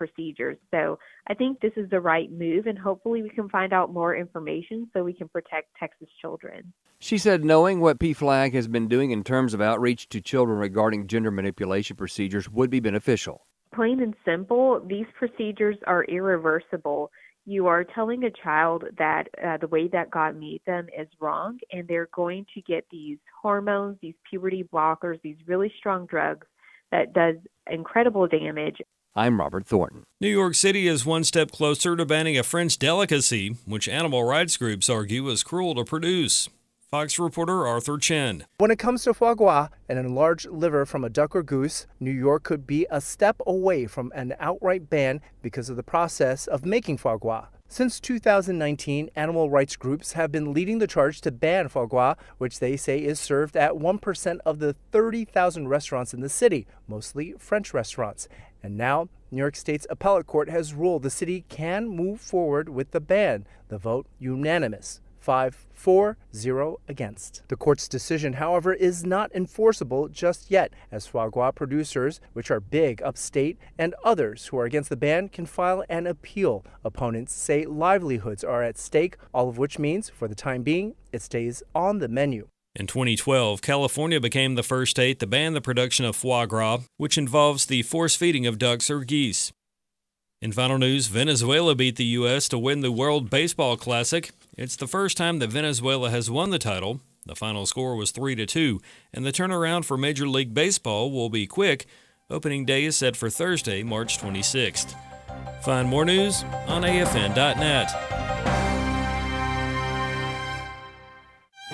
procedures. So I think this is the right move, and hopefully we can find out more information so we can protect Texas children. She said knowing what PFLAG has been doing in terms of outreach to children regarding gender manipulation procedures would be beneficial. Plain and simple, these procedures are irreversible. You are telling a child that the way that God made them is wrong, and they're going to get these hormones, these puberty blockers, these really strong drugs that does incredible damage. I'm Robert Thornton. New York City is one step closer to banning a French delicacy, which animal rights groups argue is cruel to produce. Fox reporter Arthur Chen. When it comes to foie gras, an enlarged liver from a duck or goose, New York could be a step away from an outright ban because of the process of making foie gras. Since 2019, animal rights groups have been leading the charge to ban foie gras, which they say is served at 1% of the 30,000 restaurants in the city, mostly French restaurants. And now, New York State's appellate court has ruled the city can move forward with the ban. The vote unanimous. 5-4-0 against. The court's decision, however, is not enforceable just yet, as foie gras producers, which are big upstate, and others who are against the ban can file an appeal. Opponents say livelihoods are at stake, all of which means, for the time being, it stays on the menu. In 2012, California became the first state to ban the production of foie gras, which involves the force feeding of ducks or geese. In final news, Venezuela beat the U.S. to win the World Baseball Classic. It's the first time that Venezuela has won the title. The final score was 3-2, and the turnaround for Major League Baseball will be quick. Opening day is set for Thursday, March 26th. Find more news on afn.net.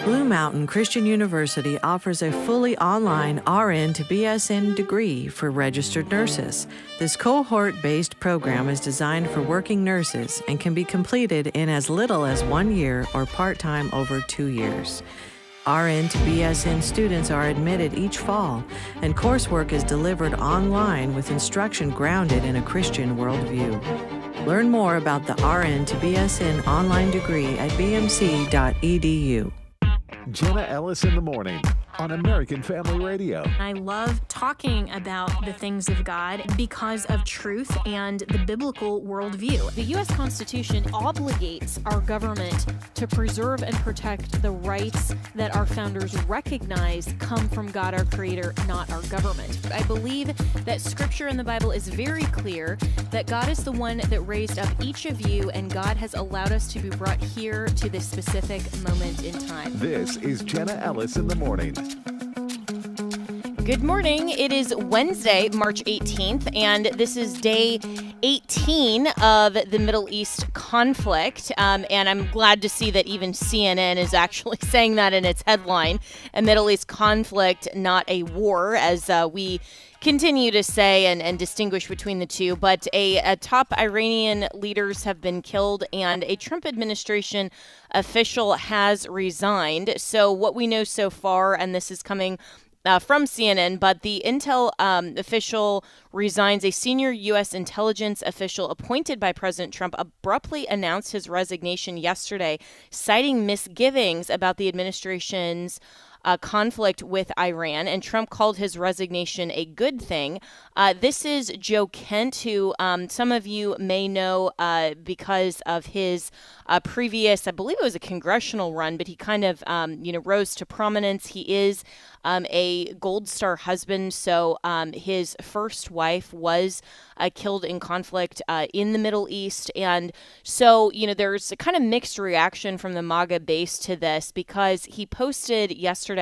Blue Mountain Christian University offers a fully online RN to BSN degree for registered nurses. This cohort-based program is designed for working nurses and can be completed in as little as 1 year or part-time over 2 years. RN to BSN students are admitted each fall, and coursework is delivered online with instruction grounded in a Christian worldview. Learn more about the RN to BSN online degree at bmc.edu. Jenna Ellis in the morning on American Family Radio. I love talking about the things of God because of truth and the biblical worldview. The U.S. Constitution obligates our government to preserve and protect the rights that our founders recognize come from God, our Creator, not our government. I believe that Scripture in the Bible is very clear that God is the one that raised up each of you, and God has allowed us to be brought here to this specific moment in time. This is Jenna Ellis in the morning. Good morning. It is Wednesday, March 18th, and this is day 18 of the Middle East conflict. And I'm glad to see that even CNN is actually saying that in its headline, a Middle East conflict, not a war, as we continue to say and distinguish between the two. But a top Iranian leaders have been killed, and a Trump administration official has resigned. So what we know so far, and this is coming from CNN, but the intel official resigns. A senior U.S. intelligence official appointed by President Trump abruptly announced his resignation yesterday, citing misgivings about the administration's conflict with Iran, and Trump called his resignation a good thing. This is Joe Kent, who some of you may know because of his previous, I believe it was a congressional run, but he kind of, rose to prominence. He is a Gold Star husband, so his first wife was killed in conflict in the Middle East. And so, there's a kind of mixed reaction from the MAGA base to this, because he posted yesterday,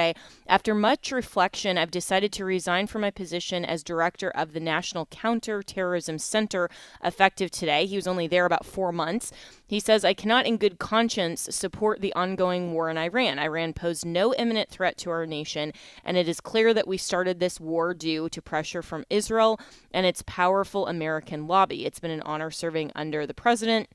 after much reflection, I've decided to resign from my position as director of the National Counterterrorism Center effective today. He was only there about 4 months. He says, I cannot in good conscience support the ongoing war in Iran. Iran posed no imminent threat to our nation, and it is clear that we started this war due to pressure from Israel and its powerful American lobby. It's been an honor serving under the president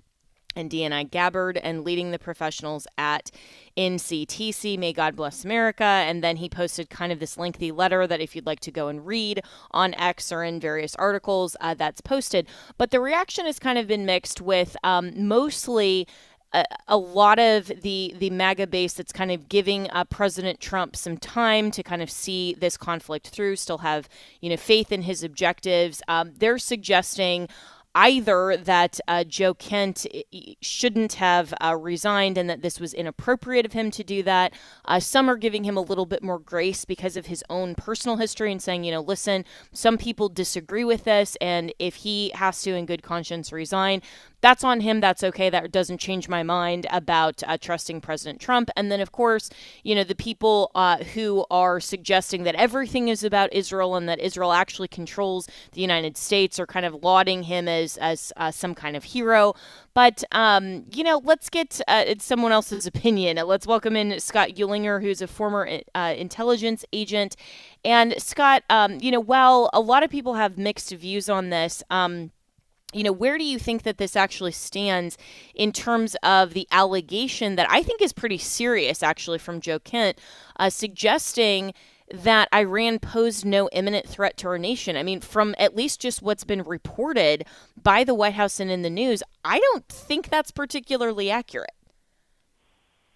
and DNI Gabbard and leading the professionals at NCTC. May God bless America. And then he posted kind of this lengthy letter that if you'd like to go and read on X or in various articles, that's posted. But the reaction has kind of been mixed, with mostly a lot of the MAGA base that's kind of giving President Trump some time to kind of see this conflict through, still have, faith in his objectives. They're suggesting either that Joe Kent shouldn't have resigned and that this was inappropriate of him to do that. Some are giving him a little bit more grace because of his own personal history and saying, listen, some people disagree with this, and if he has to in good conscience resign, that's on him. That's okay. That doesn't change my mind about trusting President Trump. And then, of course, the people who are suggesting that everything is about Israel and that Israel actually controls the United States are kind of lauding him as some kind of hero. But, let's get someone else's opinion. Let's welcome in Scott Ulinger, who's a former intelligence agent. And Scott, while a lot of people have mixed views on this, where do you think that this actually stands in terms of the allegation that I think is pretty serious, actually, from Joe Kent, suggesting that Iran posed no imminent threat to our nation? I mean, from at least just what's been reported by the White House and in the news, I don't think that's particularly accurate.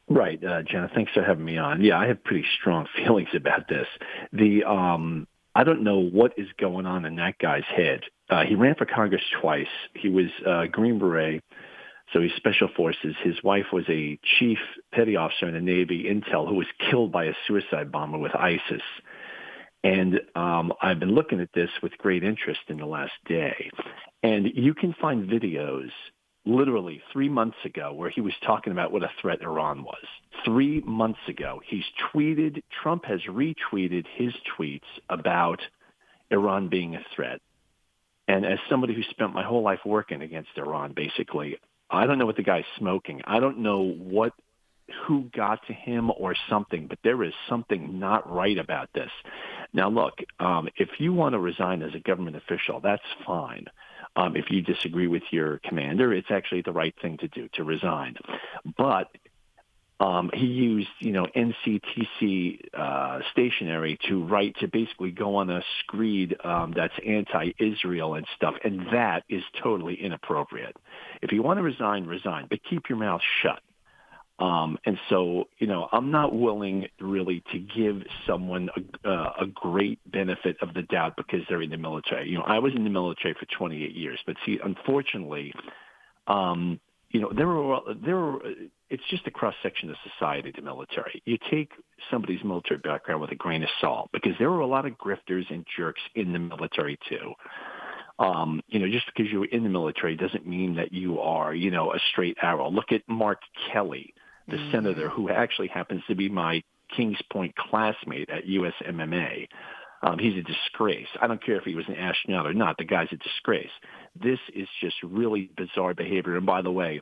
Right, Jenna, thanks for having me on. Yeah, I have pretty strong feelings about this. I don't know what is going on in that guy's head. He ran for Congress twice. He was Green Beret, so he's Special Forces. His wife was a chief petty officer in the Navy Intel who was killed by a suicide bomber with ISIS. And I've been looking at this with great interest in the last day. And you can find videos literally 3 months ago where he was talking about what a threat Iran was. 3 months ago, Trump has retweeted his tweets about Iran being a threat. And as somebody who spent my whole life working against Iran, basically, I don't know what the guy's smoking. I don't know who got to him or something, but there is something not right about this. Now, look, if you want to resign as a government official, that's fine. If you disagree with your commander, it's actually the right thing to do, to resign. But he used, NCTC stationery to basically go on a screed that's anti-Israel and stuff, and that is totally inappropriate. If you want to resign, but keep your mouth shut. And so, I'm not willing really to give someone a great benefit of the doubt because they're in the military. I was in the military for 28 years, but see, unfortunately, it's just a cross-section of society, the military. You take somebody's military background with a grain of salt because there were a lot of grifters and jerks in the military too. Just because you're in the military doesn't mean that you are, a straight arrow. Look at Mark Kelly, the senator, who actually happens to be my Kings Point classmate at USMMA. He's a disgrace. I don't care if he was an astronaut or not. The guy's a disgrace. This is just really bizarre behavior. And by the way,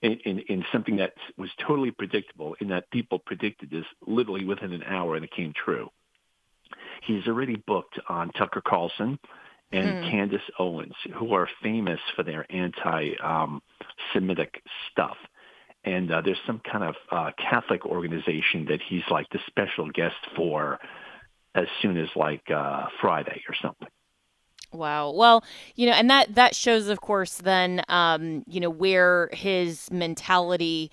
in something that was totally predictable, in that people predicted this literally within an hour, and it came true. He's already booked on Tucker Carlson and Candace Owens, who are famous for their anti-Semitic stuff. And there's some kind of Catholic organization that he's like the special guest for as soon as Friday or something. Wow. Well, and that shows, of course, then, where his mentality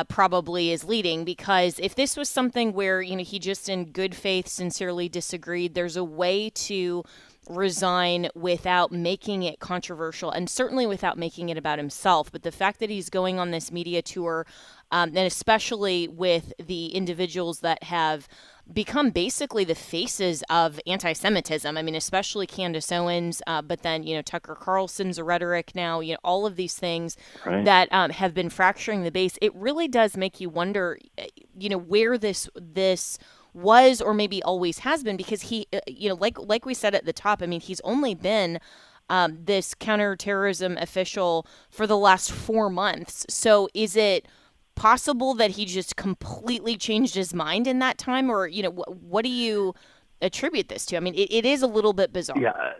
probably is leading, because if this was something where, he just in good faith sincerely disagreed, there's a way to resign without making it controversial and certainly without making it about himself. But the fact that he's going on this media tour, and especially with the individuals that have become basically the faces of anti-Semitism. I mean, especially Candace Owens, but then, Tucker Carlson's rhetoric now, all of these things that have been fracturing the base. It really does make you wonder, where this was or maybe always has been, because he, like we said at the top, I mean, he's only been this counterterrorism official for the last 4 months. So is it possible that he just completely changed his mind in that time? Or, what do you attribute this to? I mean, it is a little bit bizarre. Yeah,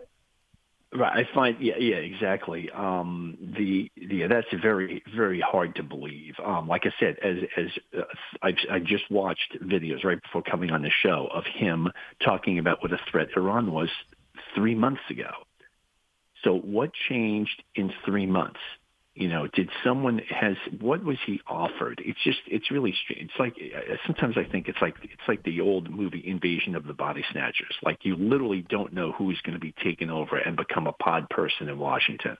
right. I find, exactly. That's very, very hard to believe. Like I said, I just watched videos right before coming on the show of him talking about what a threat Iran was 3 months ago. So what changed in 3 months? Did someone what was he offered? It's really strange. It's like, sometimes I think it's like the old movie Invasion of the Body Snatchers. Like, you literally don't know who's going to be taken over and become a pod person in Washington.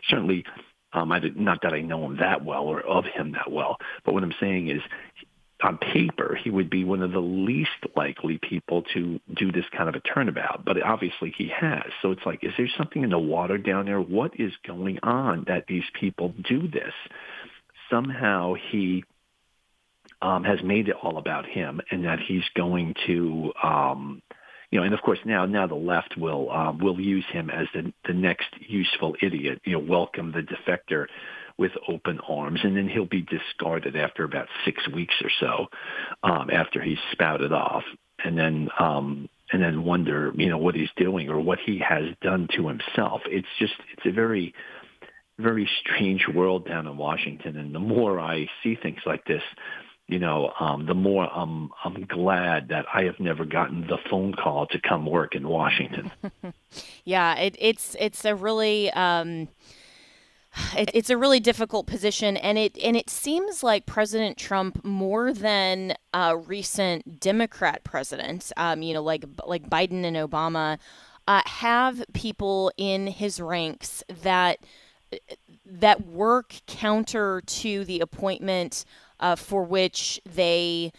Certainly, not that I know him that well or of him that well, but what I'm saying is, on paper, he would be one of the least likely people to do this kind of a turnabout. But obviously he has. So it's like, is there something in the water down there? What is going on that these people do this? Somehow he has made it all about him, and that he's going to, and of course now the left will use him as the next useful idiot, welcome the defector with open arms, and then he'll be discarded after about 6 weeks or so, after he's spouted off, and then wonder, what he's doing or what he has done to himself. It's a very, very strange world down in Washington, and the more I see things like this, the more I'm glad that I have never gotten the phone call to come work in Washington. Yeah, it's a really. It's a really difficult position, and it seems like President Trump, more than recent Democrat presidents, like Biden and Obama, have people in his ranks that work counter to the appointment for which they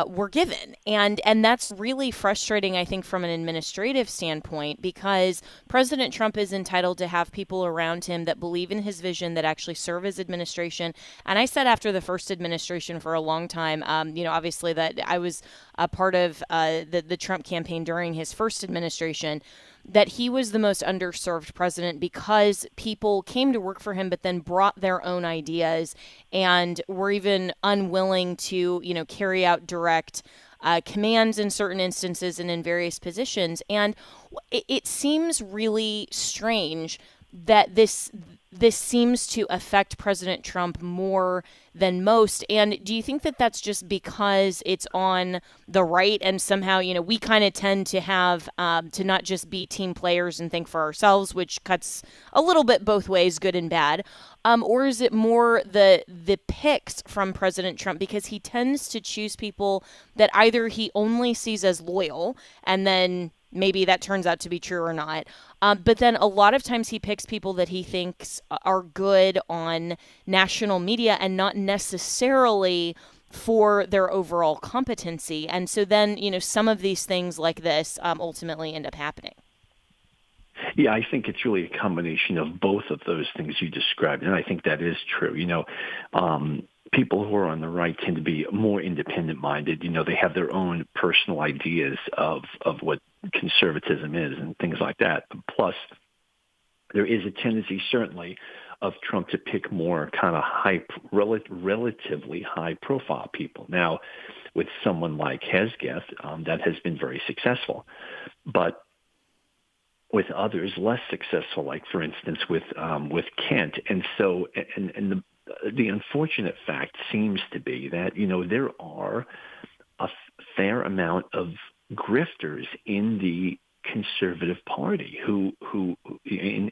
were given. And that's really frustrating, I think, from an administrative standpoint, because President Trump is entitled to have people around him that believe in his vision, that actually serve his administration. And I said after the first administration for a long time, obviously that I was a part of the Trump campaign during his first administration, that he was the most underserved president because people came to work for him, but then brought their own ideas and were even unwilling to, carry out direct commands in certain instances and in various positions. And it seems really strange that this seems to affect President Trump more than most. And do you think that that's just because it's on the right, and somehow, we kind of tend to have to not just be team players and think for ourselves, which cuts a little bit both ways, good and bad? Or is it more the picks from President Trump, because he tends to choose people that either he only sees as loyal, and then maybe that turns out to be true or not. But then a lot of times he picks people that he thinks are good on national media and not necessarily for their overall competency. And so then, some of these things like this ultimately end up happening. Yeah, I think it's really a combination of both of those things you described, and I think that is true. People who are on the right tend to be more independent-minded. They have their own personal ideas of what conservatism is and things like that. Plus, there is a tendency, certainly, of Trump to pick more kind of relatively high-profile people. Now, with someone like Hesketh, that has been very successful, but with others less successful, like for instance with Kent, and so the unfortunate fact seems to be that there are a fair amount of grifters in the conservative party who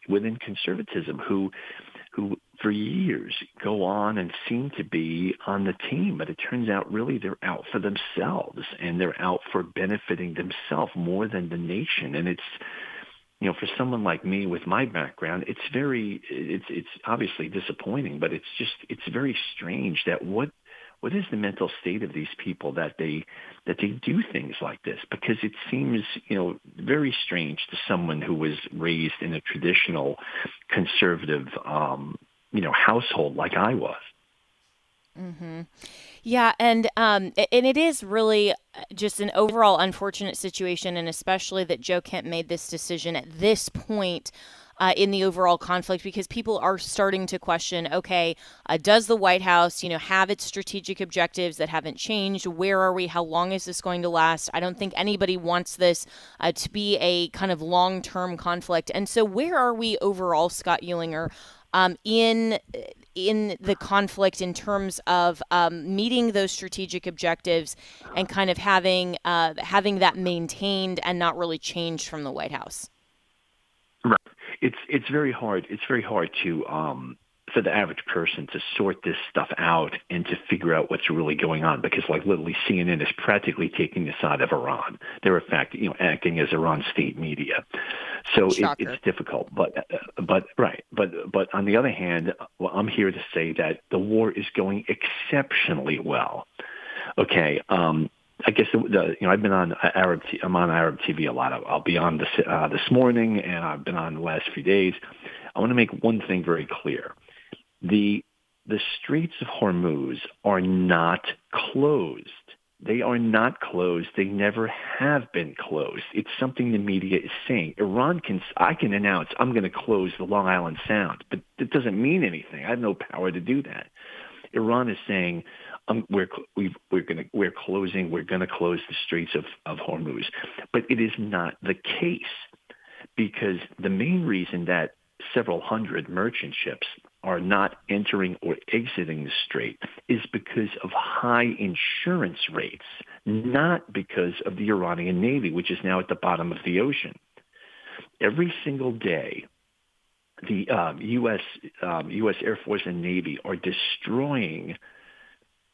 within conservatism who for years go on and seem to be on the team, but it turns out really they're out for themselves, and they're out for benefiting themselves more than the nation. And it's for someone like me with my background, it's obviously disappointing, but it's very strange that what is the mental state of these people that they do things like this? Because it seems, very strange to someone who was raised in a traditional conservative, household like I was. Mm-hmm. Yeah, and it is really just an overall unfortunate situation, and especially that Joe Kent made this decision at this point in the overall conflict, because people are starting to question, okay, does the White House, have its strategic objectives that haven't changed? Where are we? How long is this going to last? I don't think anybody wants this to be a kind of long-term conflict. And so where are we overall, Scott Ulinger, in the conflict in terms of meeting those strategic objectives and kind of having that maintained and not really changed from the White House? Right. It's very hard. It's very hard to for the average person to sort this stuff out and to figure out what's really going on, because like literally CNN is practically taking the side of Iran. They're in fact, acting as Iran's state media. So it's difficult, but on the other hand, well, I'm here to say that the war is going exceptionally well. Okay. I guess I've been on I'm on Arab TV a lot. I'll be on this morning, and I've been on the last few days. I want to make one thing very clear. The Straits of Hormuz are not closed. They are not closed. They never have been closed. It's something the media is saying. I can announce I'm going to close the Long Island Sound, but it doesn't mean anything. I have no power to do that. Iran is saying we're going to close the Straits of Hormuz, but it is not the case, because the main reason that several hundred merchant ships are not entering or exiting the strait is because of high insurance rates, not because of the Iranian Navy, which is now at the bottom of the ocean. Every single day, the U.S. Air Force and Navy are destroying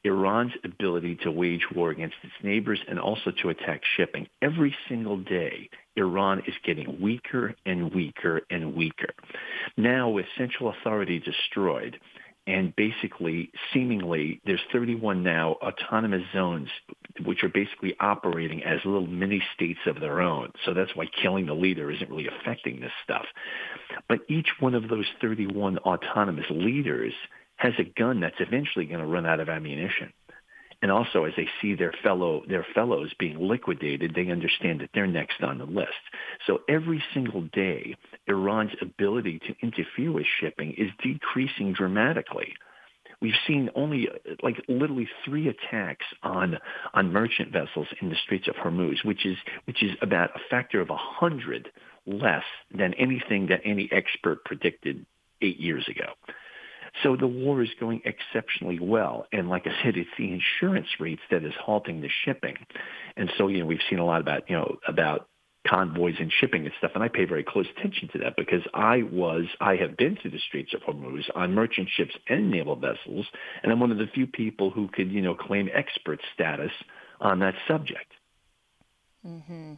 Iran's ability to wage war against its neighbors and also to attack shipping. Every single day, Iran is getting weaker and weaker and weaker. Now, with central authority destroyed, and basically, seemingly, there's 31 now autonomous zones which are basically operating as little mini states of their own. So that's why killing the leader isn't really affecting this stuff. But each one of those 31 autonomous leaders has a gun that's eventually going to run out of ammunition. And also, as they see their fellows being liquidated, they understand that they're next on the list. So every single day, Iran's ability to interfere with shipping is decreasing dramatically. We've seen only literally 3 attacks on merchant vessels in the Straits of Hormuz, which is about a factor of 100 less than anything that any expert predicted 8 years ago. So the war is going exceptionally well. And like I said, it's the insurance rates that is halting the shipping. And so, we've seen a lot about convoys and shipping and stuff. And I pay very close attention to that because I have been to the Straits of Hormuz on merchant ships and naval vessels. And I'm one of the few people who could, claim expert status on that subject. Mm-hmm.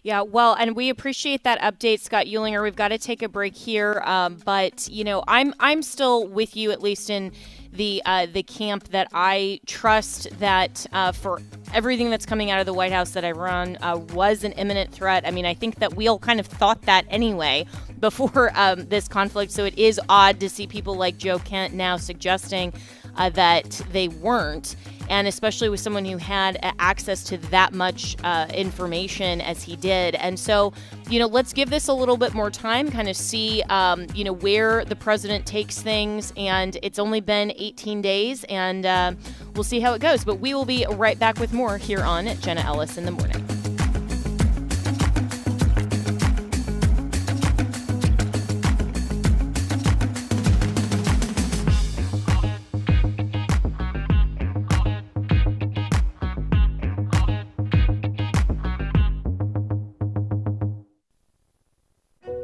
Yeah, well, and we appreciate that update, Scott Ulinger. We've got to take a break here, but I'm still with you, at least in the camp that I trust that for everything that's coming out of the White House, that Iran was an imminent threat. I mean, I think that we all kind of thought that anyway before this conflict. So it is odd to see people like Joe Kernen now suggesting that they weren't. And especially with someone who had access to that much information as he did. And so, let's give this a little bit more time, kind of see, where the president takes things. And it's only been 18 days, and we'll see how it goes. But we will be right back with more here on Jenna Ellis in the Morning.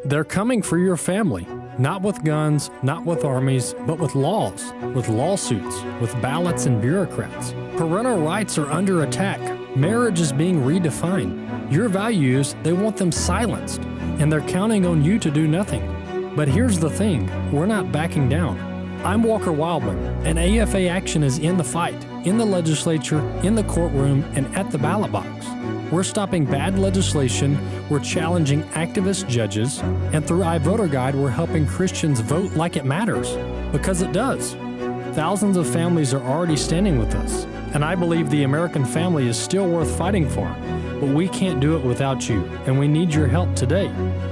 They're coming for your family, not with guns, not with armies, but with laws, with lawsuits, with ballots and bureaucrats. Parental rights are under attack. Marriage is being redefined. Your values, they want them silenced, and they're counting on you to do nothing. But here's the thing, we're not backing down. I'm Walker Wildman, and AFA Action is in the fight, in the legislature, in the courtroom, and at the ballot box. We're stopping bad legislation, we're challenging activist judges, and through iVoter Guide, we're helping Christians vote like it matters, because it does. Thousands of families are already standing with us, and I believe the American family is still worth fighting for, but we can't do it without you, and we need your help today.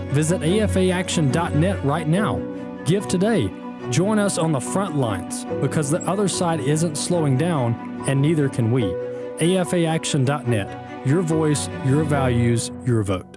Visit afaaction.net right now. Give today. Join us on the front lines, because the other side isn't slowing down, and neither can we. afaaction.net. Your voice, your values, your vote.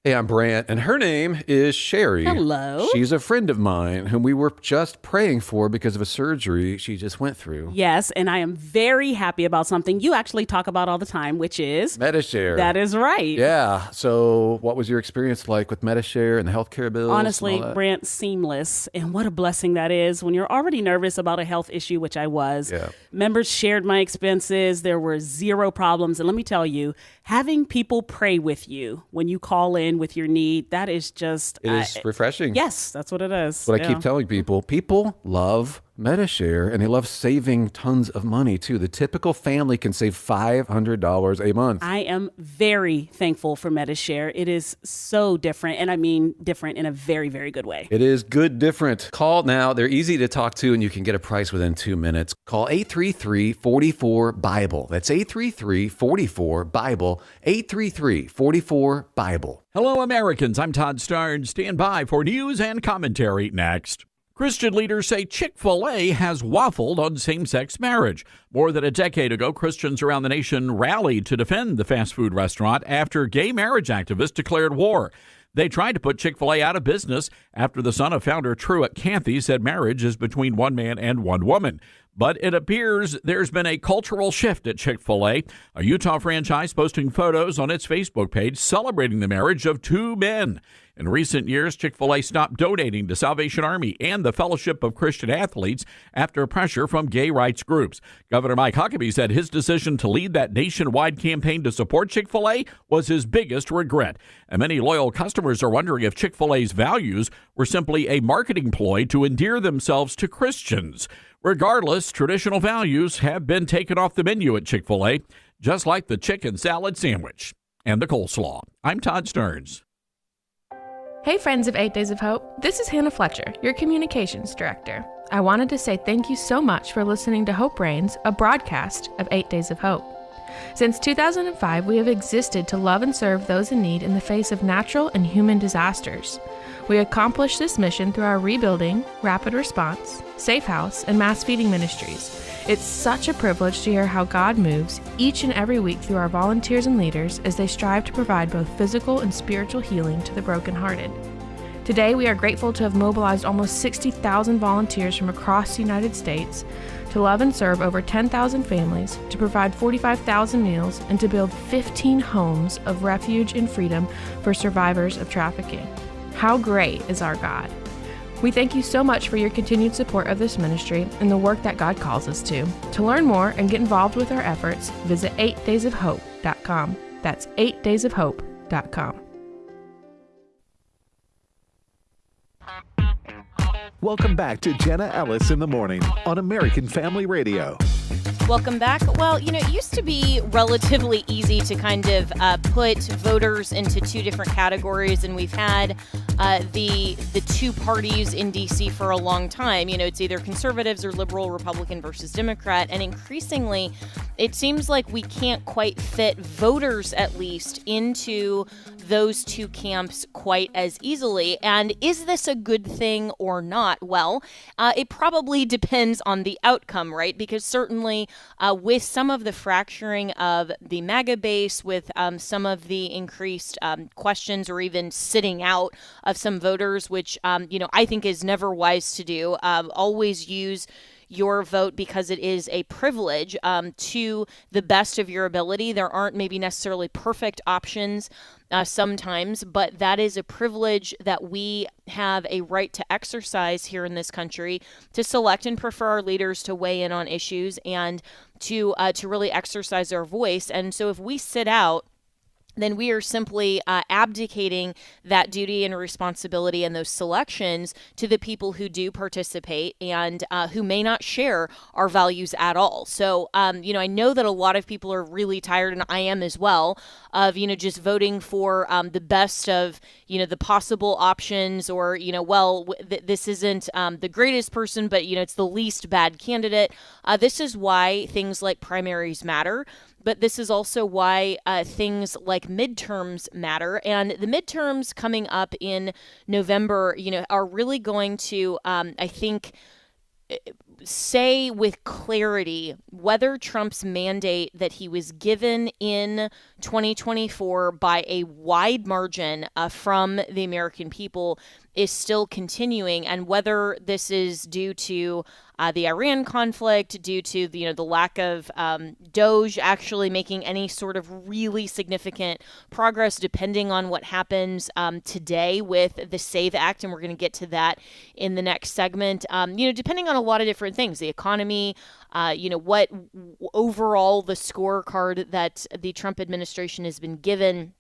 Hey, I'm Brant, and her name is Sherry. Hello. She's a friend of mine whom we were just praying for because of a surgery she just went through. Yes, and I am very happy about something you actually talk about all the time, which is Medishare. That is right. Yeah. So what was your experience like with Medishare and the healthcare bills? Honestly, Brant, seamless. And what a blessing that is when you're already nervous about a health issue, which I was. Yeah. Members shared my expenses. There were zero problems. And let me tell you, having people pray with you when you call in with your need, that is just... It is refreshing. Yes, that's what it is. But I keep telling people, people love Medishare, and they love saving tons of money, too. The typical family can save $500 a month. I am very thankful for Medishare. It is so different, and I mean different in a very, very good way. It is good different. Call now. They're easy to talk to, and you can get a price within 2 minutes. Call 833-44-BIBLE. That's 833-44-BIBLE. 833-44-BIBLE. Hello, Americans. I'm Todd Starnes. Stand by for news and commentary next. Christian leaders say Chick-fil-A has waffled on same-sex marriage. More than a decade ago, Christians around the nation rallied to defend the fast food restaurant after gay marriage activists declared war. They tried to put Chick-fil-A out of business after the son of founder Truett Cathy said marriage is between one man and one woman. But it appears there's been a cultural shift at Chick-fil-A, a Utah franchise posting photos on its Facebook page celebrating the marriage of two men. In recent years, Chick-fil-A stopped donating to Salvation Army and the Fellowship of Christian Athletes after pressure from gay rights groups. Governor Mike Huckabee said his decision to lead that nationwide campaign to support Chick-fil-A was his biggest regret. And many loyal customers are wondering if Chick-fil-A's values were simply a marketing ploy to endear themselves to Christians. Regardless, traditional values have been taken off the menu at Chick-fil-A, just like the chicken salad sandwich and the coleslaw. I'm Todd Stearns. Hey friends of 8 Days of Hope, this is Hannah Fletcher, your communications director. I wanted to say thank you so much for listening to Hope Reigns, a broadcast of 8 Days of Hope. Since 2005, we have existed to love and serve those in need in the face of natural and human disasters. We accomplish this mission through our rebuilding, rapid response, safe house, and mass feeding ministries. It's such a privilege to hear how God moves each and every week through our volunteers and leaders as they strive to provide both physical and spiritual healing to the brokenhearted. Today, we are grateful to have mobilized almost 60,000 volunteers from across the United States to love and serve over 10,000 families, to provide 45,000 meals, and to build 15 homes of refuge and freedom for survivors of trafficking. How great is our God? We thank you so much for your continued support of this ministry and the work that God calls us to. To learn more and get involved with our efforts, visit 8daysofhope.com. That's 8daysofhope.com. Welcome back to Jenna Ellis in the Morning on American Family Radio. Welcome back. Well, it used to be relatively easy to kind of put voters into two different categories, and we've had the two parties in D.C. for a long time. It's either conservatives or liberal, Republican versus Democrat, and increasingly it seems like we can't quite fit voters, at least, into those two camps quite as easily. And is this a good thing or not? Well, it probably depends on the outcome, right? Because certainly with some of the fracturing of the MAGA base, with some of the increased questions or even sitting out of some voters, which, I think is never wise to do. Always use your vote because it is a privilege to the best of your ability. There aren't maybe necessarily perfect options sometimes, but that is a privilege that we have a right to exercise here in this country, to select and prefer our leaders to weigh in on issues and to really exercise our voice. And so if we sit out, then we are simply abdicating that duty and responsibility and those selections to the people who do participate and who may not share our values at all. So, I know that a lot of people are really tired, and I am as well, of, just voting for the best of, the possible options, or, this isn't the greatest person, but, it's the least bad candidate. This is why things like primaries matter. But this is also why things like midterms matter. And the midterms coming up in November, are really going to, I think, say with clarity whether Trump's mandate that he was given in 2024 by a wide margin from the American people is still continuing, and whether this is due to the Iran conflict, due to the lack of Doge actually making any sort of really significant progress, depending on what happens today with the SAVE Act, and we're going to get to that in the next segment. Depending on a lot of different things, the economy, what overall the scorecard that the Trump administration has been given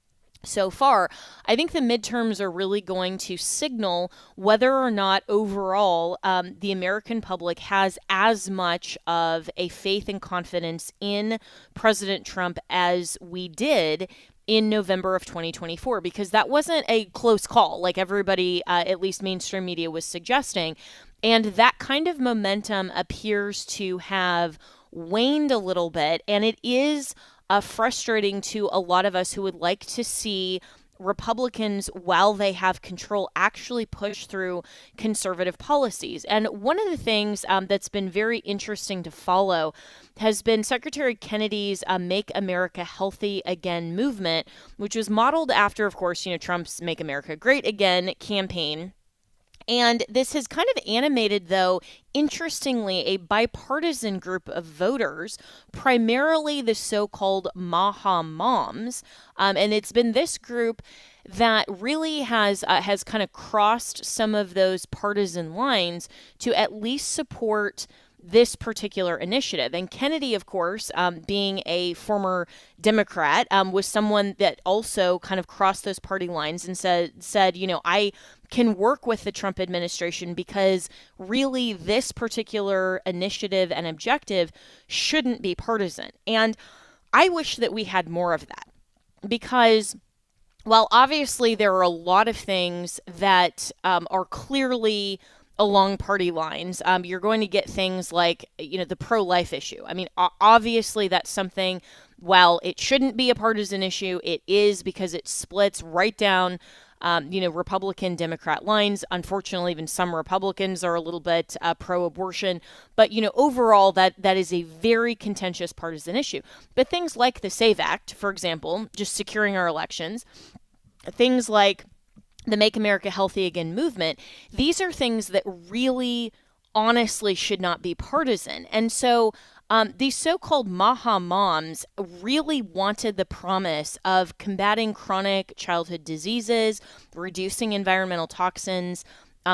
so far. I think the midterms are really going to signal whether or not overall the American public has as much of a faith and confidence in President Trump as we did in November of 2024, because that wasn't a close call like everybody, at least mainstream media, was suggesting. And that kind of momentum appears to have waned a little bit, and it is frustrating to a lot of us who would like to see Republicans, while they have control, actually push through conservative policies. And one of the things that's been very interesting to follow has been Secretary Kennedy's Make America Healthy Again movement, which was modeled after, of course, Trump's Make America Great Again campaign. And this has kind of animated, though, interestingly, a bipartisan group of voters, primarily the so-called Maha moms. And it's been this group that really has kind of crossed some of those partisan lines to at least support this particular initiative. And Kennedy, of course, being a former Democrat, was someone that also kind of crossed those party lines and said, I can work with the Trump administration because really this particular initiative and objective shouldn't be partisan. And I wish that we had more of that, because while obviously there are a lot of things that are clearly along party lines, you're going to get things like, the pro-life issue. I mean, obviously that's something, while it shouldn't be a partisan issue, it is, because it splits right down Republican Democrat lines. Unfortunately, even some Republicans are a little bit pro-abortion. But, overall, that is a very contentious partisan issue. But things like the SAVE Act, for example, just securing our elections, things like the Make America Healthy Again movement, these are things that really honestly should not be partisan. And so these so-called Maha moms really wanted the promise of combating chronic childhood diseases, reducing environmental toxins,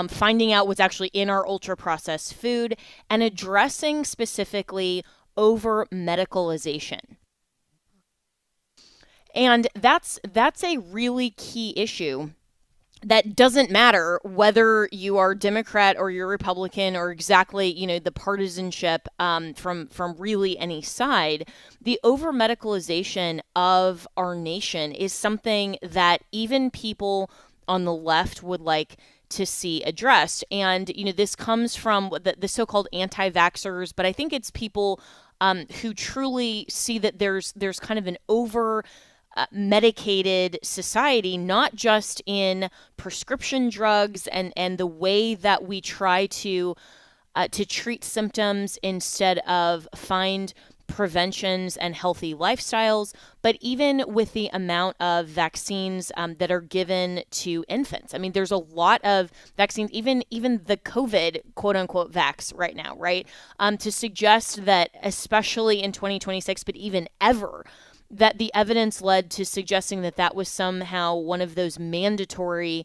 finding out what's actually in our ultra-processed food, and addressing specifically over-medicalization. And that's a really key issue that doesn't matter whether you are Democrat or you're Republican or exactly, the partisanship from really any side. The over-medicalization of our nation is something that even people on the left would like to see addressed. And, this comes from the so-called anti-vaxxers, but I think it's people who truly see that there's kind of an medicated society, not just in prescription drugs and the way that we try to treat symptoms instead of find preventions and healthy lifestyles, but even with the amount of vaccines that are given to infants. I mean, there's a lot of vaccines, even the COVID quote unquote vax right now, right? To suggest that, especially in 2026, but even ever, that the evidence led to suggesting that was somehow one of those mandatory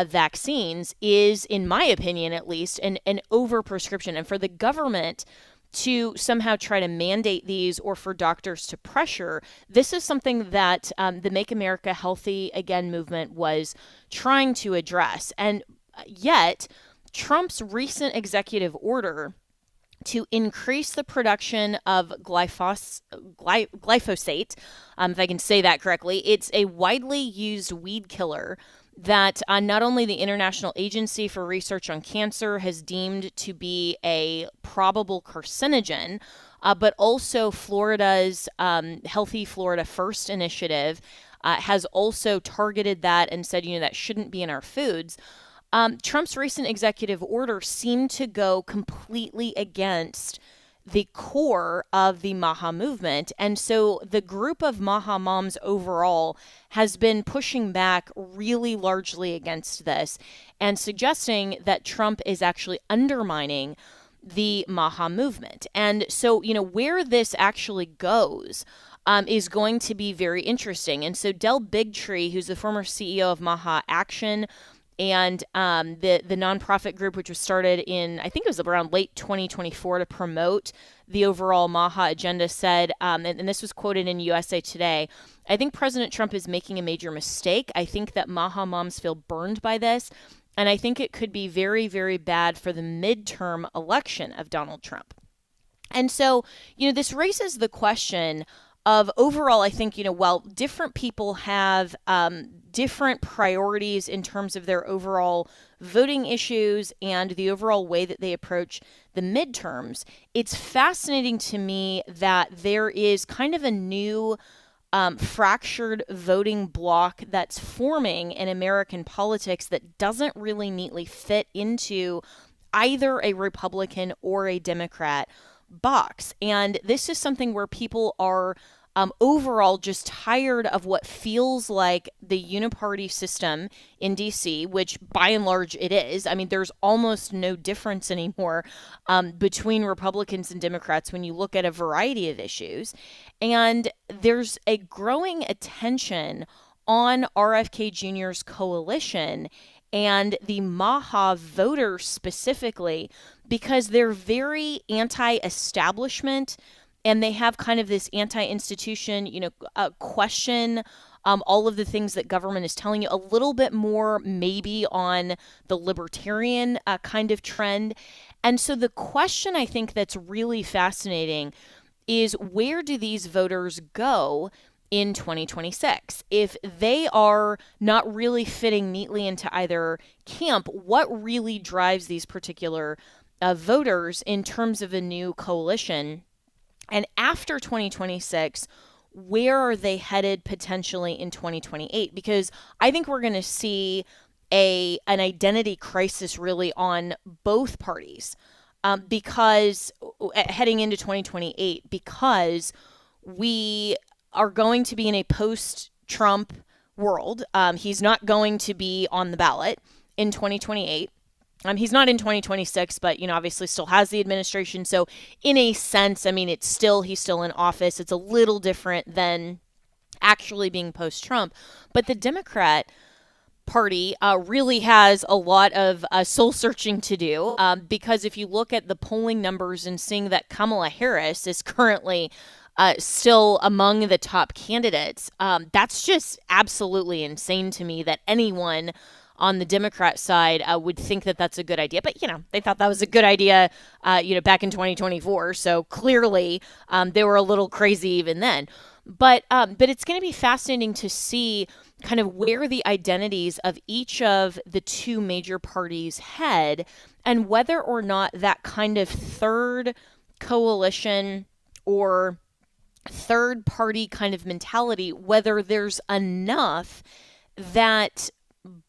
vaccines is, in my opinion at least, an overprescription. And for the government to somehow try to mandate these, or for doctors to pressure, this is something that the Make America Healthy Again movement was trying to address. And yet, Trump's recent executive order to increase the production of glyphosate, if I can say that correctly. It's a widely used weed killer that not only the International Agency for Research on Cancer has deemed to be a probable carcinogen, but also Florida's Healthy Florida First initiative has also targeted that and said, that shouldn't be in our foods. Trump's recent executive order seemed to go completely against the core of the MAHA movement. And so the group of MAHA moms overall has been pushing back really largely against this and suggesting that Trump is actually undermining the MAHA movement. And so, where this actually goes is going to be very interesting. And so Del Bigtree, who's the former CEO of MAHA Action, and the nonprofit group, which was started in, I think it was around late 2024 to promote the overall MAHA agenda, said, and this was quoted in USA Today, I think President Trump is making a major mistake. I think that MAHA moms feel burned by this. And I think it could be very, very bad for the midterm election of Donald Trump. And so, this raises the question of overall, I think, while different people have different priorities in terms of their overall voting issues and the overall way that they approach the midterms, it's fascinating to me that there is kind of a new fractured voting bloc that's forming in American politics that doesn't really neatly fit into either a Republican or a Democrat box. And this is something where people are overall just tired of what feels like the uniparty system in D.C., which by and large it is. I mean, there's almost no difference anymore between Republicans and Democrats when you look at a variety of issues. And there's a growing attention on RFK Jr.'s coalition and the MAHA voters specifically, because they're very anti-establishment. And they have kind of this anti-institution, question all of the things that government is telling you, a little bit more maybe on the libertarian kind of trend. And so the question I think that's really fascinating is, where do these voters go in 2026? If they are not really fitting neatly into either camp, what really drives these particular voters in terms of a new coalition? And after 2026, where are they headed potentially in 2028? Because I think we're going to see an identity crisis really on both parties because heading into 2028, because we are going to be in a post-Trump world. He's not going to be on the ballot in 2028. He's not in 2026, but, obviously still has the administration. So in a sense, I mean, he's still in office. It's a little different than actually being post-Trump. But the Democrat Party really has a lot of soul searching to do because if you look at the polling numbers and seeing that Kamala Harris is currently still among the top candidates, that's just absolutely insane to me that anyone on the Democrat side would think that that's a good idea. But, they thought that was a good idea, back in 2024. So clearly they were a little crazy even then. But it's going to be fascinating to see kind of where the identities of each of the two major parties head and whether or not that kind of third coalition or third party kind of mentality, whether there's enough that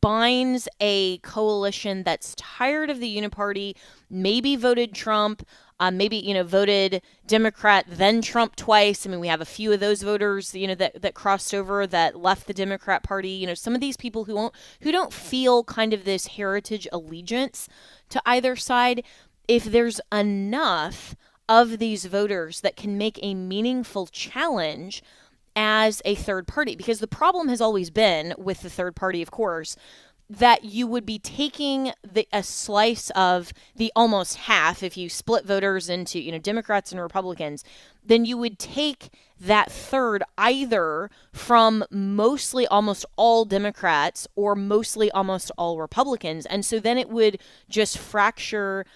binds a coalition that's tired of the uniparty, maybe voted Trump, maybe, voted Democrat, then Trump twice. I mean, we have a few of those voters, that crossed over, that left the Democrat Party. Some of these people who don't feel kind of this heritage allegiance to either side. If there's enough of these voters that can make a meaningful challenge as a third party, because the problem has always been with the third party, of course, that you would be taking a slice of the almost half. If you split voters into, Democrats and Republicans, then you would take that third either from mostly almost all Democrats or mostly almost all Republicans. And so then it would just fracture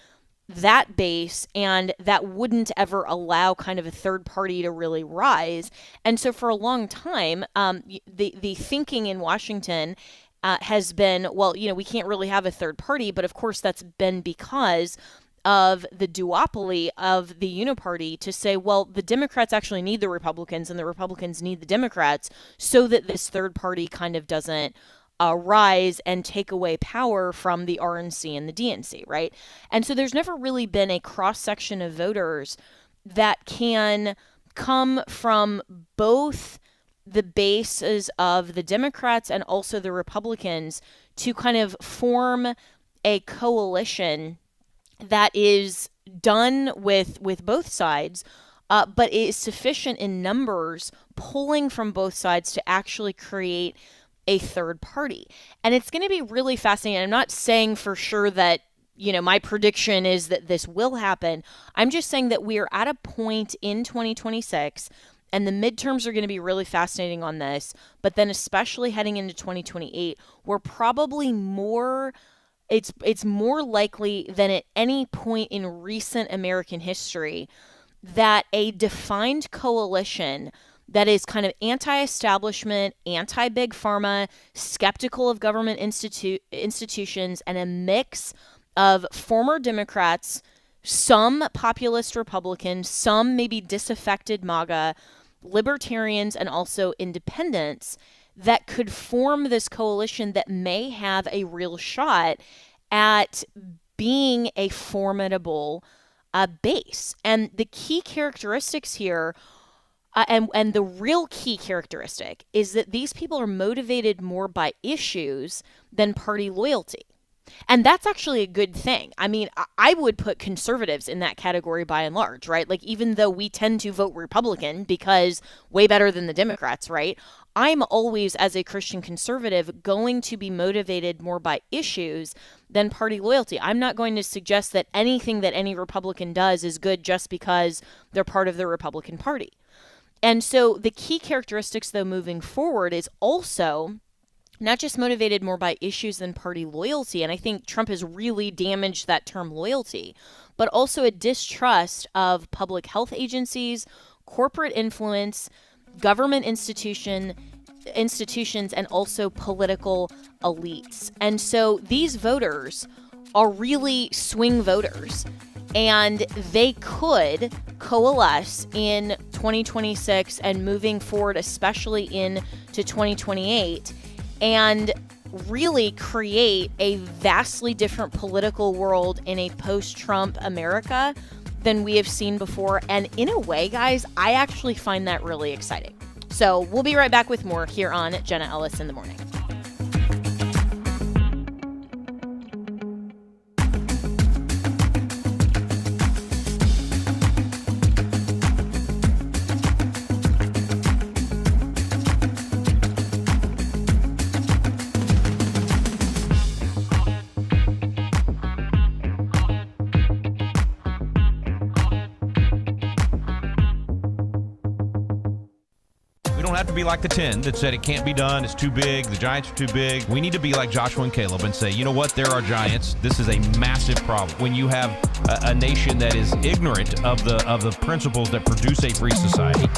that base, and that wouldn't ever allow kind of a third party to really rise. And so for a long time, the thinking in Washington has been, well, we can't really have a third party. But of course, that's been because of the duopoly of the uniparty to say, well, the Democrats actually need the Republicans and the Republicans need the Democrats so that this third party kind of doesn't rise and take away power from the RNC and the DNC, right? And so there's never really been a cross-section of voters that can come from both the bases of the Democrats and also the Republicans to kind of form a coalition that is done with both sides, but is sufficient in numbers, pulling from both sides to actually create a third party. And it's going to be really fascinating. I'm not saying for sure that, my prediction is that this will happen. I'm just saying that we are at a point in 2026, and the midterms are going to be really fascinating on this, but then especially heading into 2028, we're probably more... It's more likely than at any point in recent American history that a defined coalition that is kind of anti-establishment, anti-big pharma, skeptical of government institutions, and a mix of former Democrats, some populist Republicans, some maybe disaffected MAGA, libertarians, and also independents, that could form this coalition that may have a real shot at being a formidable base. And the key characteristics here, and the real key characteristic, is that these people are motivated more by issues than party loyalty. And that's actually a good thing. I mean, I would put conservatives in that category by and large, right? Like, even though we tend to vote Republican because way better than the Democrats, right? I'm always, as a Christian conservative, going to be motivated more by issues than party loyalty. I'm not going to suggest that anything that any Republican does is good just because they're part of the Republican Party. And so the key characteristics, though, moving forward is also not just motivated more by issues than party loyalty, and I think Trump has really damaged that term loyalty, but also a distrust of public health agencies, corporate influence, government institutions, and also political elites. And so these voters are really swing voters, and they could coalesce in 2026 and moving forward, especially into 2028, and really create a vastly different political world in a post-Trump America than we have seen before. And in a way, guys, I actually find that really exciting. So we'll be right back with more here on Jenna Ellis in the Morning. Be like the 10 that said it can't be done, it's too big, the Giants are too big. We need to be like Joshua and Caleb and say, you know what, there are giants. This is a massive problem. When you have a nation that is ignorant of the principles that produce a free society,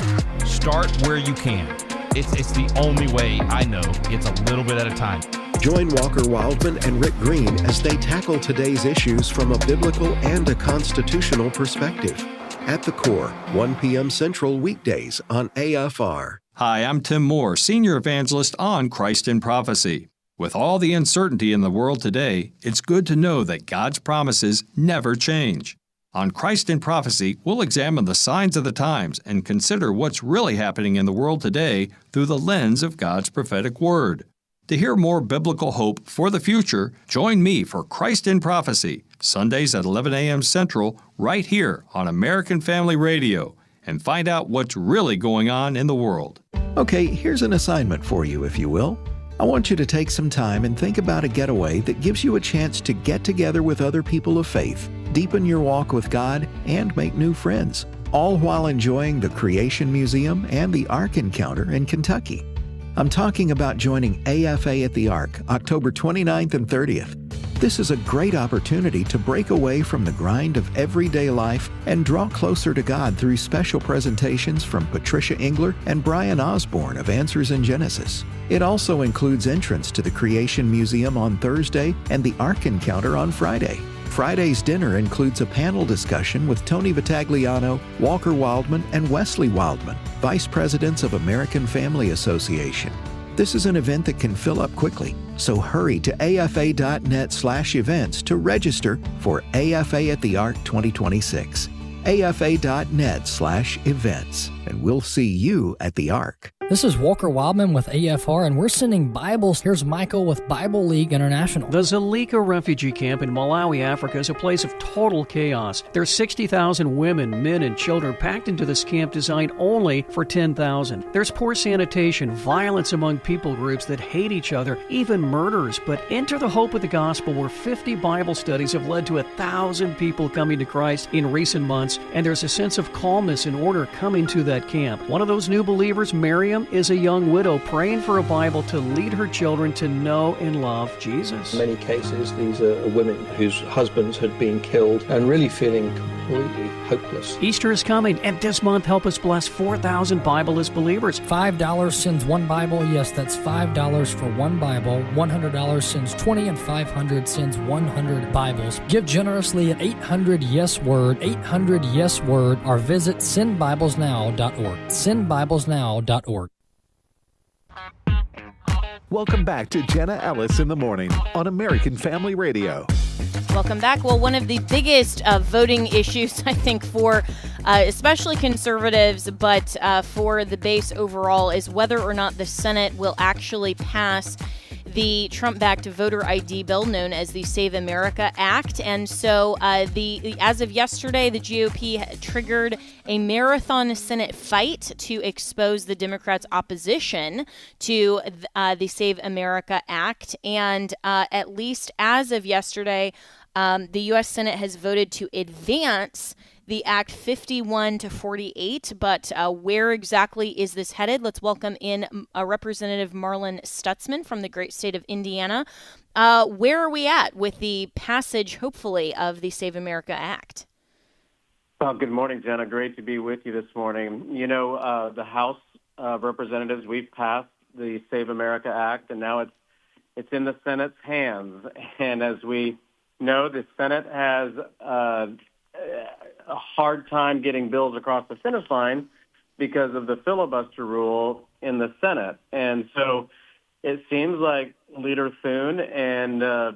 start where you can. It's the only way I know. It's a little bit at a time. Join Walker Wildman and Rick Green as they tackle today's issues from a biblical and a constitutional perspective. At the Core, 1 p.m. Central weekdays on AFR. Hi, I'm Tim Moore, Senior Evangelist on Christ in Prophecy. With all the uncertainty in the world today, it's good to know that God's promises never change. On Christ in Prophecy, we'll examine the signs of the times and consider what's really happening in the world today through the lens of God's prophetic word. To hear more biblical hope for the future, join me for Christ in Prophecy, Sundays at 11 a.m. Central, right here on American Family Radio, and find out what's really going on in the world. Okay, here's an assignment for you, if you will. I want you to take some time and think about a getaway that gives you a chance to get together with other people of faith, deepen your walk with God, and make new friends, all while enjoying the Creation Museum and the Ark Encounter in Kentucky. I'm talking about joining AFA at the Ark, October 29th and 30th. This is a great opportunity to break away from the grind of everyday life and draw closer to God through special presentations from Patricia Engler and Brian Osborne of Answers in Genesis. It also includes entrance to the Creation Museum on Thursday and the Ark Encounter on Friday. Friday's dinner includes a panel discussion with Tony Vitagliano, Walker Wildman, and Wesley Wildman, Vice Presidents of American Family Association. This is an event that can fill up quickly. So hurry to afa.net/events to register for AFA at the Ark 2026. afa.net/events, and we'll see you at the Ark. This is Walker Wildman with AFR, and we're sending Bibles. Here's Michael with Bible League International. The Zalika refugee camp in Malawi, Africa is a place of total chaos. There's 60,000 women, men, and children packed into this camp designed only for 10,000. There's poor sanitation, violence among people groups that hate each other, even murders. But enter the hope of the gospel, where 50 Bible studies have led to 1,000 people coming to Christ in recent months, and there's a sense of calmness and order coming to that camp. One of those new believers, Miriam, is a young widow praying for a Bible to lead her children to know and love Jesus. In many cases, these are women whose husbands had been killed and really feeling completely hopeless. Easter is coming, and this month help us bless 4,000 Bible-less believers. $5 sends one Bible. Yes, that's $5 for one Bible. $100 sends 20, and $500 sends 100 Bibles. Give generously at 800-YES-WORD, 800-YES-WORD, or visit sendbiblesnow.org. Sendbiblesnow.org. Welcome back to Jenna Ellis in the Morning on American Family Radio. Welcome back. Well, one of the biggest voting issues, I think, for especially conservatives, but for the base overall, is whether or not the Senate will actually pass the Trump-backed voter ID bill known as the Save America Act. And so as of yesterday, the GOP triggered a marathon Senate fight to expose the Democrats' opposition to the Save America Act. And at least as of yesterday, the U.S. Senate has voted to advance the Act 51-48, but where exactly is this headed? Let's welcome in Representative Marlin Stutzman from the great state of Indiana. Where are we at with the passage, hopefully, of the Save America Act? Good morning, Jenna. Great to be with you this morning. You know, the House of Representatives, we've passed the Save America Act, and now it's in the Senate's hands. And as we know, the Senate has a hard time getting bills across the finish line because of the filibuster rule in the Senate. And so it seems like Leader Thune and, the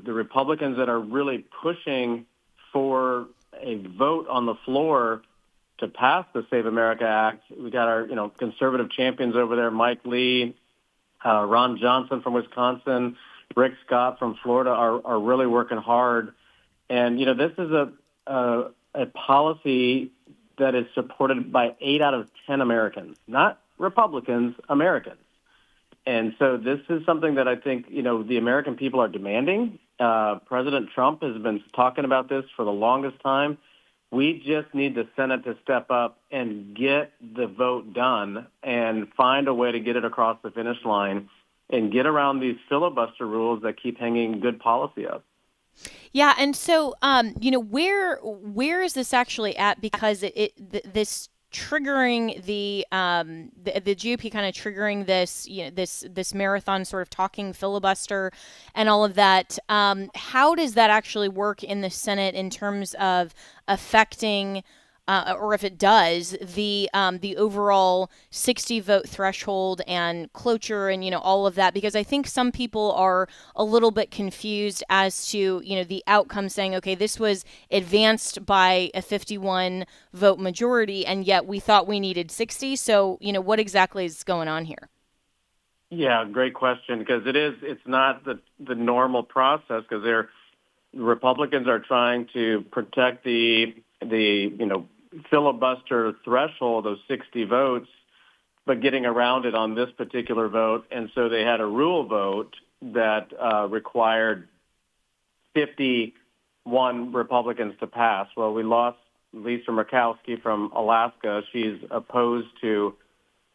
Republicans that are really pushing for a vote on the floor to pass the Save America Act. We got our, conservative champions over there, Mike Lee, Ron Johnson from Wisconsin, Rick Scott from Florida are really working hard. And, this is a policy that is supported by 8 out of 10 Americans, not Republicans, Americans. And so this is something that I think, the American people are demanding. President Trump has been talking about this for the longest time. We just need the Senate to step up and get the vote done and find a way to get it across the finish line and get around these filibuster rules that keep hanging good policy up. Yeah, and so, where is this actually at? Because this triggering the GOP kind of triggering this, this marathon sort of talking filibuster and all of that. How does that actually work in the Senate in terms of affecting, or if it does, the overall 60 vote threshold and cloture and, all of that? Because I think some people are a little bit confused as to, the outcome saying, okay, this was advanced by a 51 vote majority, and yet we thought we needed 60. So, what exactly is going on here? Yeah, great question, because it's not the normal process, because Republicans are trying to protect the filibuster threshold of 60 votes, but getting around it on this particular vote. And so they had a rule vote that required 51 Republicans to pass. Well, we lost Lisa Murkowski from Alaska. She's opposed to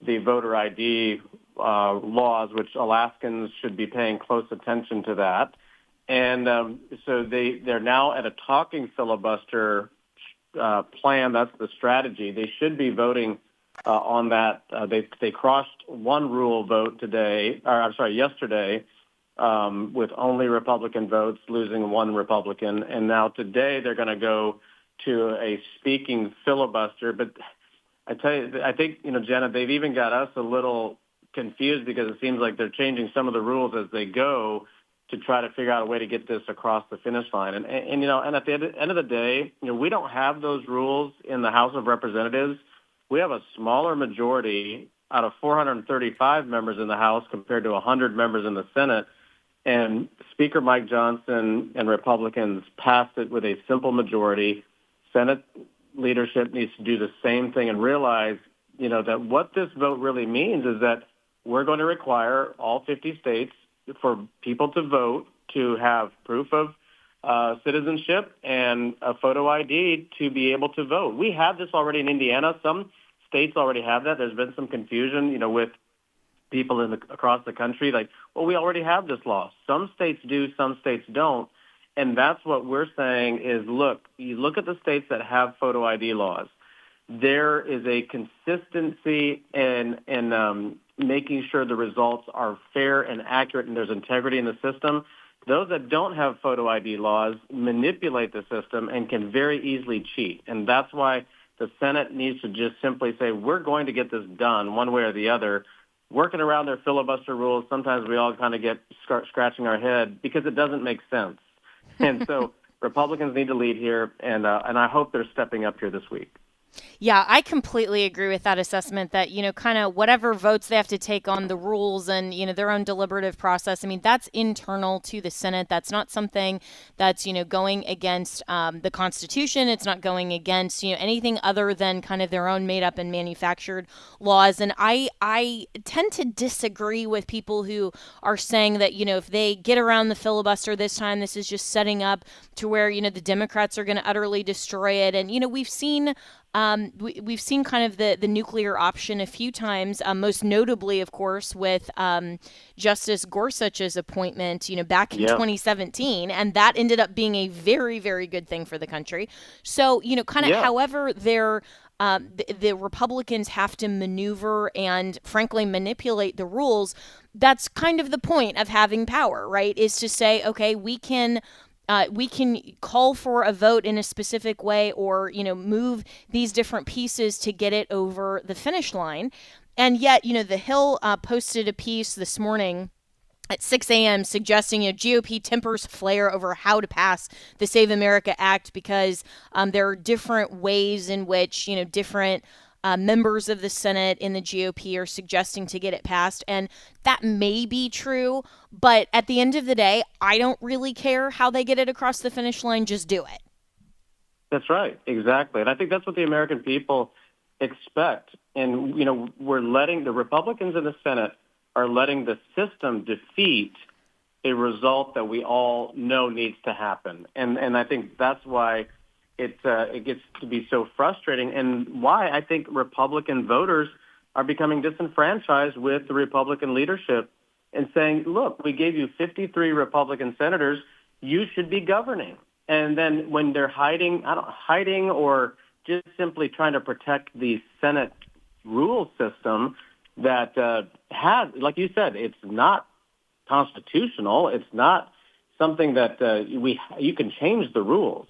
the voter ID laws, which Alaskans should be paying close attention to that. And so they're now at a talking filibuster plan. That's the strategy. They should be voting on that. They crossed one rule vote yesterday, with only Republican votes, losing one Republican. And now today they're going to go to a speaking filibuster. But I tell you, I think, Jenna, they've even got us a little confused because it seems like they're changing some of the rules as they go to try to figure out a way to get this across the finish line. And at the end of the day, we don't have those rules in the House of Representatives. We have a smaller majority out of 435 members in the House compared to 100 members in the Senate. And Speaker Mike Johnson and Republicans passed it with a simple majority. Senate leadership needs to do the same thing and realize, that what this vote really means is that we're going to require all 50 states for people to vote to have proof of citizenship and a photo ID to be able to vote. We have this already in Indiana. Some states already have that. There's been some confusion, with people across the country. Like, well, we already have this law. Some states do, some states don't. And that's what we're saying is, look, you look at the states that have photo ID laws. There is a consistency in making sure the results are fair and accurate and there's integrity in the system. Those that don't have photo ID laws manipulate the system and can very easily cheat. And that's why the Senate needs to just simply say, we're going to get this done one way or the other. Working around their filibuster rules, sometimes we all kind of get scratching our head because it doesn't make sense. And so Republicans need to lead here, and I hope they're stepping up here this week. Yeah, I completely agree with that assessment that, kind of whatever votes they have to take on the rules and, their own deliberative process. I mean, that's internal to the Senate. That's not something that's, going against the Constitution. It's not going against, anything other than kind of their own made up and manufactured laws. And I tend to disagree with people who are saying that, if they get around the filibuster this time, this is just setting up to where, the Democrats are going to utterly destroy it. And, we've seen kind of the nuclear option a few times, most notably, of course, with Justice Gorsuch's appointment, back in 2017. And that ended up being a very, very good thing for the country. So, however the Republicans have to maneuver and, frankly, manipulate the rules, that's kind of the point of having power, right, is to say, okay, we can call for a vote in a specific way or, move these different pieces to get it over the finish line. And yet, The Hill posted a piece this morning at 6 a.m. suggesting GOP tempers flare over how to pass the Save America Act because there are different ways in which, different members of the Senate in the GOP are suggesting to get it passed. And that may be true, but at the end of the day, I don't really care how they get it across the finish line. Just do it. That's right. Exactly. And I think that's what the American people expect. And, we're letting the Republicans in the Senate are letting the system defeat a result that we all know needs to happen. And I think that's why it gets to be so frustrating and why I think Republican voters are becoming disenfranchised with the Republican leadership and saying, look, we gave you 53 Republican senators. You should be governing. And then when they're hiding or just simply trying to protect the Senate rule system that has, like you said, it's not constitutional. It's not something that you can change the rules.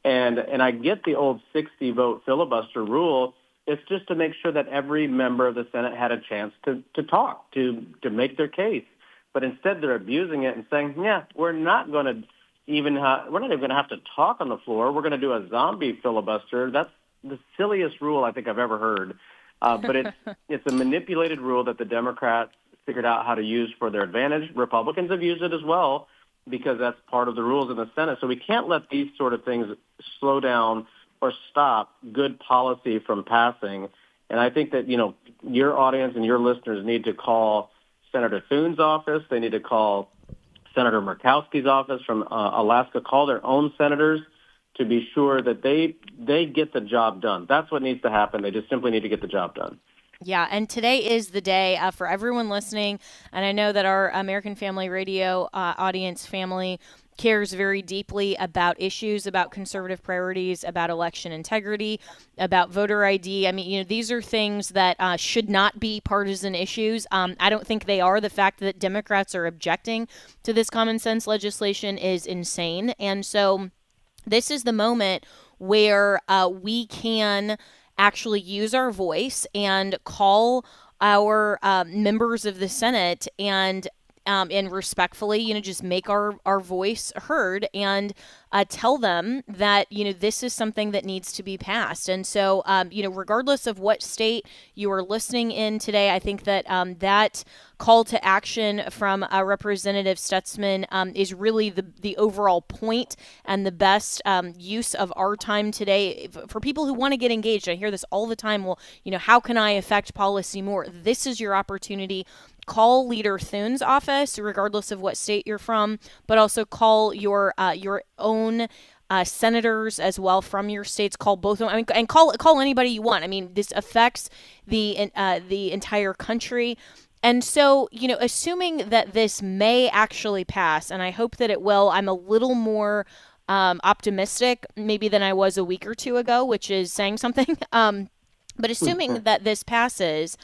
And I get the old 60-vote filibuster rule. It's just to make sure that every member of the Senate had a chance to talk, to make their case. But instead, they're abusing it and saying, we're not going to even have to talk on the floor. We're going to do a zombie filibuster. That's the silliest rule I think I've ever heard. But it's a manipulated rule that the Democrats figured out how to use for their advantage. Republicans have used it as well, because that's part of the rules in the Senate. So we can't let these sort of things slow down or stop good policy from passing. And I think that, your audience and your listeners need to call Senator Thune's office. They need to call Senator Murkowski's office from Alaska. Call their own senators to be sure that they get the job done. That's what needs to happen. They just simply need to get the job done. Yeah, and today is the day for everyone listening, and I know that our American Family Radio audience family cares very deeply about issues, about conservative priorities, about election integrity, about voter ID. I mean, these are things that should not be partisan issues. I don't think they are. The fact that Democrats are objecting to this common sense legislation is insane, and so this is the moment where we can actually use our voice and call our members of the Senate and respectfully, just make our voice heard and tell them that, this is something that needs to be passed. And so, regardless of what state you are listening in today, I think that that call to action from Representative Stutzman is really the overall point and the best use of our time today for people who want to get engaged. I hear this all the time. Well, how can I affect policy more? This is your opportunity. Call Leader Thune's office, regardless of what state you're from, but also call your own senators as well from your states. Call both of them. And call anybody you want. This affects the entire country. And so, assuming that this may actually pass, and I hope that it will, I'm a little more optimistic maybe than I was a week or two ago, which is saying something. But assuming that this passes,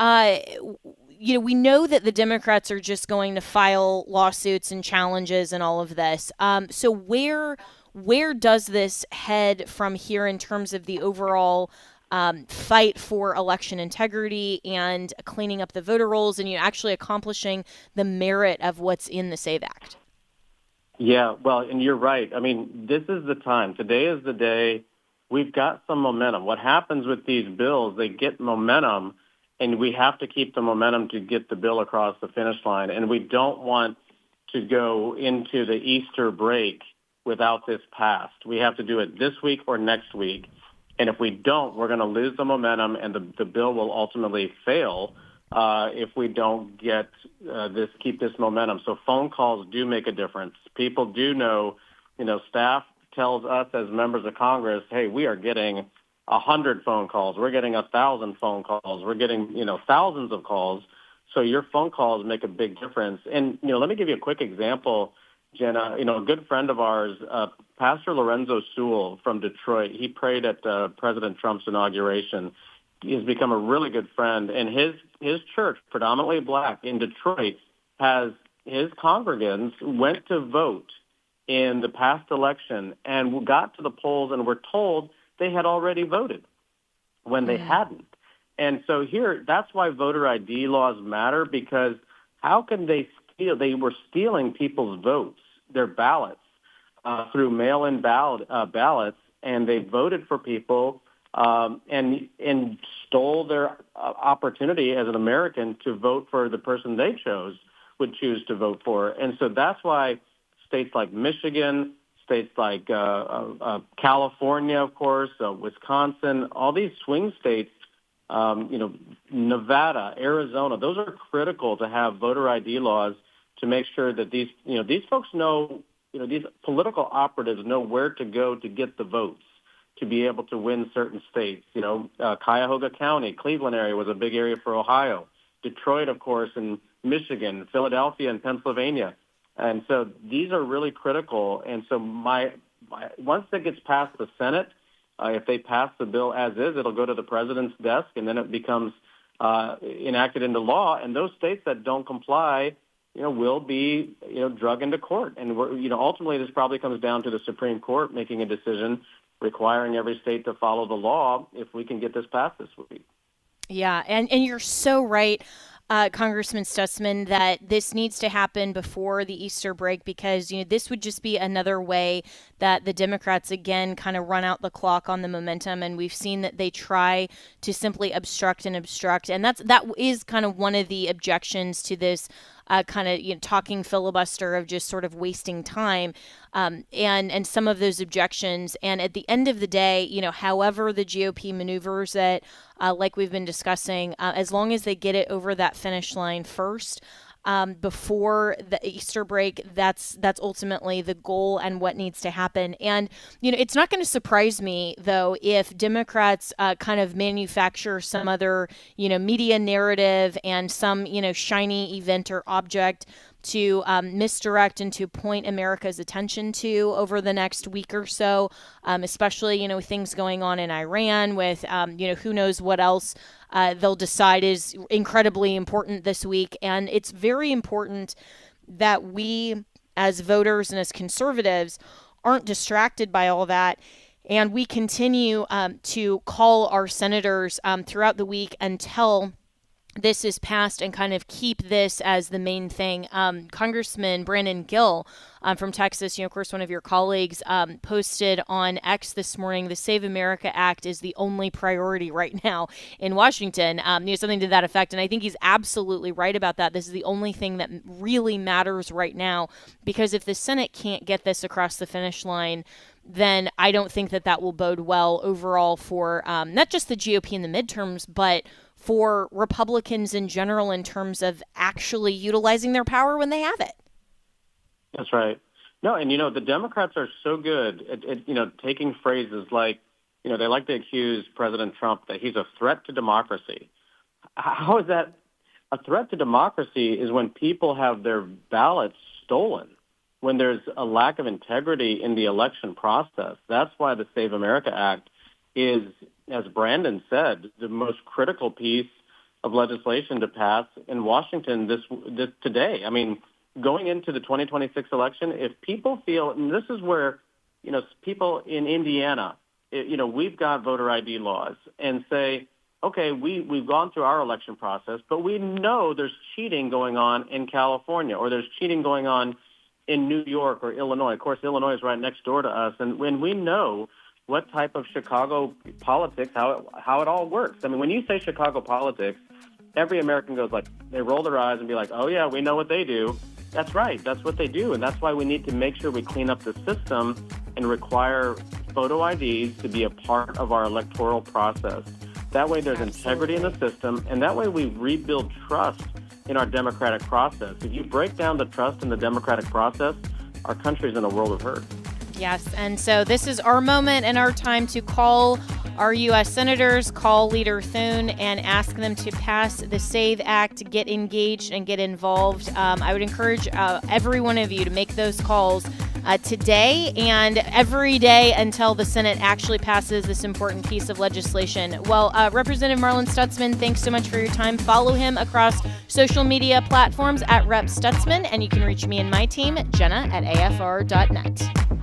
we know that the Democrats are just going to file lawsuits and challenges and all of this. So where does this head from here in terms of the overall fight for election integrity and cleaning up the voter rolls and actually accomplishing the merit of what's in the SAVE Act? Yeah, well, and you're right. This is the time. Today is the day. We've got some momentum. What happens with these bills, they get momentum, and we have to keep the momentum to get the bill across the finish line. And we don't want to go into the Easter break without this passed. We have to do it this week or next week. And if we don't, we're going to lose the momentum, and the bill will ultimately fail if we don't keep this momentum. So phone calls do make a difference. People do know, staff tells us as members of Congress, hey, we are getting 100 phone calls. We're getting 1,000 phone calls. We're getting, thousands of calls. So your phone calls make a big difference. And, let me give you a quick example, Jenna. A good friend of ours, Pastor Lorenzo Sewell from Detroit, he prayed at President Trump's inauguration. He has become a really good friend. And his church, predominantly black in Detroit, has his congregants went to vote in the past election and got to the polls and were told they had already voted when they hadn't. And so that's why voter ID laws matter, because how can they steal? They were stealing people's votes, their ballots, through mail-in ballots, and they voted for people and stole their opportunity as an American to vote for the person they would choose to vote for. And so that's why states like Michigan, states like California, of course, Wisconsin, all these swing states, Nevada, Arizona, those are critical to have voter ID laws to make sure that these folks know, these political operatives know where to go to get the votes to be able to win certain states. Cuyahoga County, Cleveland area was a big area for Ohio. Detroit, of course, and Michigan, Philadelphia, and Pennsylvania. And so these are really critical. And so once it gets past the Senate, if they pass the bill as is, it'll go to the president's desk, and then it becomes enacted into law. And those states that don't comply, will be, drug into court. And ultimately, this probably comes down to the Supreme Court making a decision requiring every state to follow the law if we can get this passed this week. Yeah, and you're so right, Congressman Stutzman, that this needs to happen before the Easter break, because this would just be another way that the Democrats again kind of run out the clock on the momentum, and we've seen that they try to simply obstruct, and that is kind of one of the objections to this kind of talking filibuster of just sort of wasting time, and some of those objections. And at the end of the day, however the GOP maneuvers it, like we've been discussing, as long as they get it over that finish line first, before the Easter break, that's ultimately the goal and what needs to happen. And, it's not going to surprise me, though, if Democrats kind of manufacture some other, media narrative and some, shiny event or object to misdirect and to point America's attention to over the next week or so, especially, things going on in Iran with, who knows what else they'll decide is incredibly important this week. And it's very important that we as voters and as conservatives aren't distracted by all that. And we continue to call our senators throughout the week and tell this is passed and kind of keep this as the main thing. Congressman Brandon Gill from Texas, of course, one of your colleagues, posted on X this morning, the Save America Act is the only priority right now in Washington, something to that effect. And I think he's absolutely right about that. This is the only thing that really matters right now, because if the Senate can't get this across the finish line, then I don't think that will bode well overall for not just the GOP in the midterms, but for Republicans in general in terms of actually utilizing their power when they have it. That's right. No, and the Democrats are so good at taking phrases like, they like to accuse President Trump that he's a threat to democracy. How is that a threat to democracy? Is when people have their ballots stolen, when there's a lack of integrity in the election process. That's why the Save America Act is, as Brandon said, the most critical piece of legislation to pass in Washington this today. I mean, going into the 2026 election, if people feel, and this is where, people in Indiana, we've got voter ID laws and say, okay, we've gone through our election process, but we know there's cheating going on in California, or there's cheating going on in New York or Illinois. Of course, Illinois is right next door to us. And when we know what type of Chicago politics, how it all works. I mean, when you say Chicago politics, every American goes like, they roll their eyes and be like, oh yeah, we know what they do. That's right. That's what they do. And that's why we need to make sure we clean up the system and require photo IDs to be a part of our electoral process. That way there's integrity in the system, and that way we rebuild trust in our democratic process. If you break down the trust in the democratic process, our country's in a world of hurt. Yes, and so this is our moment and our time to call our U.S. senators, call Leader Thune, and ask them to pass the SAVE Act, get engaged and get involved. I would encourage every one of you to make those calls today and every day until the Senate actually passes this important piece of legislation. Well, Representative Marlin Stutzman, thanks so much for your time. Follow him across social media platforms at Rep. Stutzman, and you can reach me and my team, Jenna, at afr.net.